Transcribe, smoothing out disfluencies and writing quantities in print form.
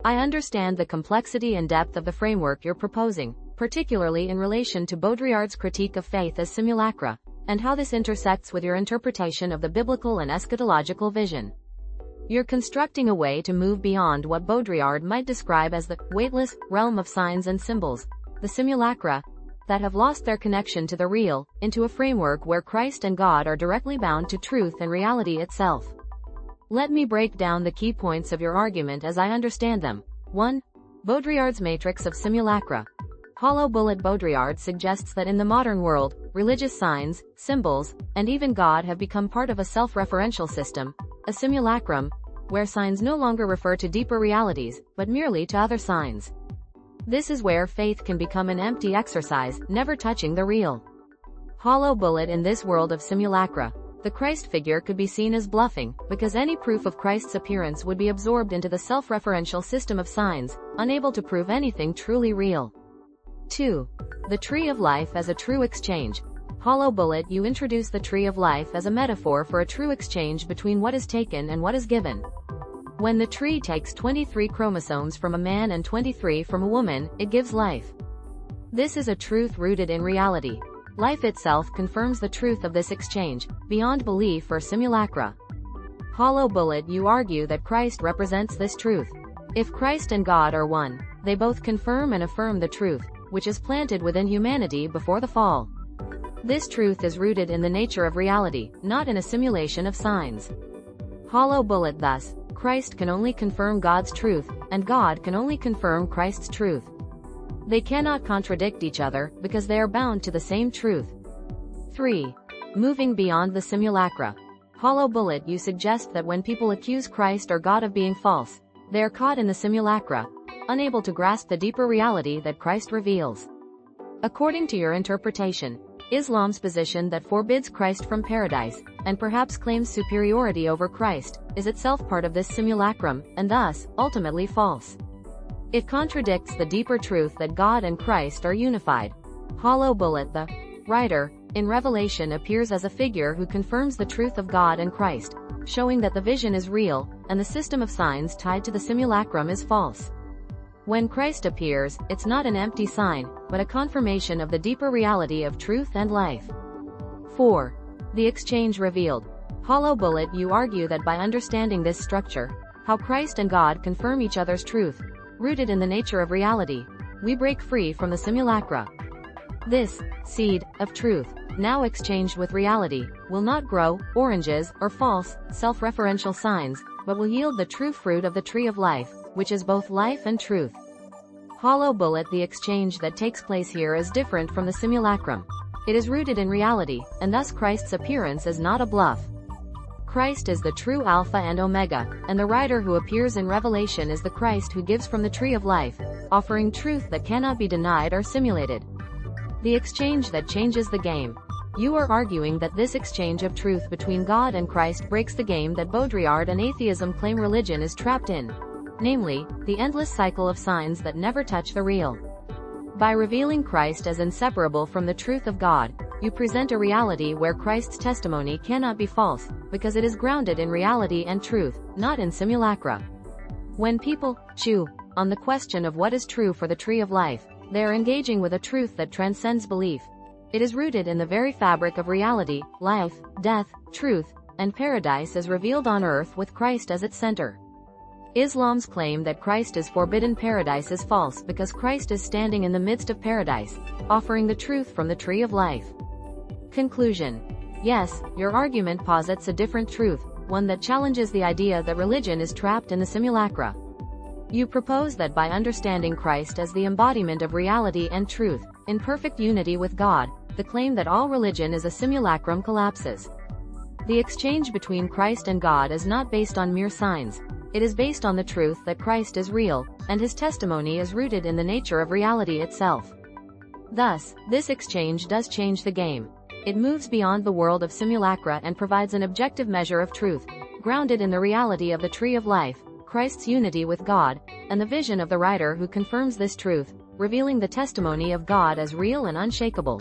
I understand the complexity and depth of the framework you're proposing, particularly in relation to Baudrillard's critique of faith as simulacra, and how this intersects with your interpretation of the biblical and eschatological vision. You're constructing a way to move beyond what Baudrillard might describe as the weightless realm of signs and symbols, the simulacra, that have lost their connection to the real, into a framework where Christ and God are directly bound to truth and reality itself. Let me break down the key points of your argument as I understand them. 1. Baudrillard's matrix of simulacra. Hollow bullet Baudrillard suggests that in the modern world, religious signs, symbols, and even God have become part of a self-referential system, a simulacrum, where signs no longer refer to deeper realities, but merely to other signs. This is where faith can become an empty exercise, never touching the real. Hollow bullet in this world of simulacra. The Christ figure could be seen as bluffing, because any proof of Christ's appearance would be absorbed into the self-referential system of signs, unable to prove anything truly real. 2. The tree of life as a true exchange. Hollow bullet, you introduce the tree of life as a metaphor for a true exchange between what is taken and what is given. When the tree takes 23 chromosomes from a man and 23 from a woman, it gives life. This is a truth rooted in reality. Life itself confirms the truth of this exchange, beyond belief or simulacra. Hollow bullet, you argue that Christ represents this truth. If Christ and God are one, they both confirm and affirm the truth, which is planted within humanity before the fall. This truth is rooted in the nature of reality, not in a simulation of signs. Hollow bullet, thus, Christ can only confirm God's truth, and God can only confirm Christ's truth. They cannot contradict each other, because they are bound to the same truth. 3. Moving beyond the simulacra. Hollow bullet, you suggest that when people accuse Christ or God of being false, they are caught in the simulacra, unable to grasp the deeper reality that Christ reveals. According to your interpretation, Islam's position that forbids Christ from paradise, and perhaps claims superiority over Christ, is itself part of this simulacrum, and thus, ultimately false. It contradicts the deeper truth that God and Christ are unified. Hollow bullet, the writer, in Revelation appears as a figure who confirms the truth of God and Christ, showing that the vision is real, and the system of signs tied to the simulacrum is false. When Christ appears, it's not an empty sign, but a confirmation of the deeper reality of truth and life. 4. The exchange revealed. Hollow bullet, you argue that by understanding this structure, how Christ and God confirm each other's truth, rooted in the nature of reality, we break free from the simulacra. This seed of truth, now exchanged with reality, will not grow oranges or false, self-referential signs, but will yield the true fruit of the tree of life, which is both life and truth. Hollow bullet, the exchange that takes place here is different from the simulacrum. It is rooted in reality, and thus Christ's appearance is not a bluff. Christ is the true Alpha and Omega, and the writer who appears in Revelation is the Christ who gives from the tree of life, offering truth that cannot be denied or simulated. The exchange that changes the game. You are arguing that this exchange of truth between God and Christ breaks the game that Baudrillard and atheism claim religion is trapped in, namely, the endless cycle of signs that never touch the real. By revealing Christ as inseparable from the truth of God, you present a reality where Christ's testimony cannot be false, because it is grounded in reality and truth, not in simulacra. When people chew on the question of what is true for the tree of life, they are engaging with a truth that transcends belief. It is rooted in the very fabric of reality, life, death, truth, and paradise as revealed on earth with Christ as its center. Islam's claim that Christ is forbidden paradise is false because Christ is standing in the midst of paradise, offering the truth from the tree of life. Conclusion. Yes, your argument posits a different truth, one that challenges the idea that religion is trapped in the simulacra. You propose that by understanding Christ as the embodiment of reality and truth, in perfect unity with God, the claim that all religion is a simulacrum collapses. The exchange between Christ and God is not based on mere signs. It is based on the truth that Christ is real, and his testimony is rooted in the nature of reality itself. Thus, this exchange does change the game. It moves beyond the world of simulacra and provides an objective measure of truth, grounded in the reality of the tree of life, Christ's unity with God, and the vision of the writer who confirms this truth, revealing the testimony of God as real and unshakable.